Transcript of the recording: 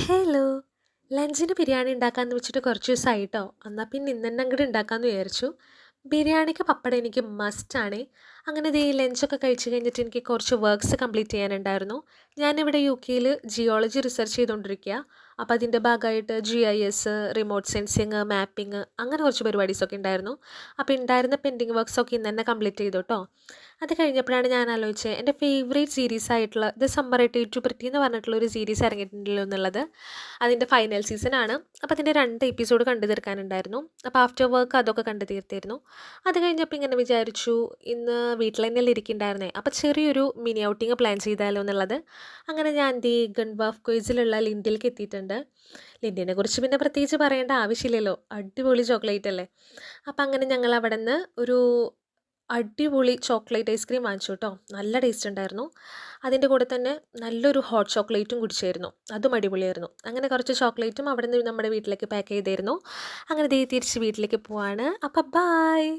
Hello. ലഞ്ചിന് ബിരിയാണി ഉണ്ടാക്കാമെന്ന് വെച്ചിട്ട് കുറച്ച് ദിവസമായിട്ടോ. എന്നാൽ പിന്നെ ഇന്ന് തന്നെ അങ്ങോട്ട് ഉണ്ടാക്കാമെന്ന് വിചാരിച്ചു. ബിരിയാണിക്ക് പപ്പടം എനിക്ക് മസ്റ്റാണേ. അങ്ങനെ ദേ ലഞ്ചൊക്കെ കഴിച്ച് കഴിഞ്ഞിട്ട് എനിക്ക് കുറച്ച് വർക്ക്സ് കംപ്ലീറ്റ് ചെയ്യാനുണ്ടായിരുന്നു. ഞാനിവിടെ UK-യിൽ ജിയോളജി റിസർച്ച് ചെയ്തുകൊണ്ടിരിക്കുക. അപ്പോൾ അതിൻ്റെ ഭാഗമായിട്ട് GIS, റിമോട്ട് സെൻസിങ്, മാപ്പിംഗ് അങ്ങനെ കുറച്ച് പരിപാടീസൊക്കെ ഉണ്ടായിരുന്നു. അപ്പോൾ ഉണ്ടായിരുന്ന പെൻഡിങ് വർക്ക്സൊക്കെ ഇന്ന് തന്നെ കംപ്ലീറ്റ് ചെയ്തു കേട്ടോ. അത് കഴിഞ്ഞപ്പോഴാണ് ഞാൻ ആലോചിച്ചത് എൻ്റെ ഫേവറേറ്റ് സീരീസ് ആയിട്ടുള്ള ദ സമ്മർ എട്ട് ടു പ്രിറ്റി എന്ന് പറഞ്ഞിട്ടുള്ള ഒരു സീരീസ് ഇറങ്ങിയിട്ടുണ്ടല്ലോ എന്നുള്ളത്. അതിൻ്റെ ഫൈനൽ സീസണാണ്. അപ്പോൾ അതിൻ്റെ 2 എപ്പിസോഡ് കണ്ടു തീർക്കാനുണ്ടായിരുന്നു. അപ്പോൾ ആഫ്റ്റർ വർക്ക് അതൊക്കെ കണ്ടു തീർത്തായിരുന്നു. അത് കഴിഞ്ഞപ്പോൾ ഇങ്ങനെ വിചാരിച്ചു ഇന്ന് വീട്ടിൽ തന്നെയല്ലേ ഇരിക്കുന്നുണ്ടായിരുന്നേ, അപ്പോൾ ചെറിയൊരു മിനി ഔട്ടിങ് പ്ലാൻ ചെയ്താലോ എന്നുള്ളത്. അങ്ങനെ ഞാൻ ദി ഗൺവാഫ് ക്വീസിലുള്ള ലിൻഡിലേക്ക് എത്തിയിട്ടുണ്ട്. ലിൻഡിനെ കുറിച്ച് പിന്നെ പ്രത്യേകിച്ച് പറയേണ്ട ആവശ്യമില്ലല്ലോ, അടിപൊളി ചോക്ലേറ്റ് അല്ലേ. അപ്പം അങ്ങനെ ഞങ്ങൾ അവിടെ നിന്ന് ഒരു അടിപൊളി ചോക്ലേറ്റ് ഐസ്ക്രീം വാങ്ങിച്ചു കേട്ടോ. നല്ല ടേസ്റ്റ് ഉണ്ടായിരുന്നു. അതിൻ്റെ കൂടെ തന്നെ നല്ലൊരു ഹോട്ട് ചോക്ലേറ്റും കുടിച്ചായിരുന്നു, അതും അടിപൊളിയായിരുന്നു. അങ്ങനെ കുറച്ച് ചോക്ലേറ്റും അവിടെ നിന്ന് നമ്മുടെ വീട്ടിലേക്ക് പാക്ക് ചെയ്തായിരുന്നു. അങ്ങനെ ദേ തിരിച്ച് വീട്ടിലേക്ക് പോവാണ്. അപ്പം ബായ്.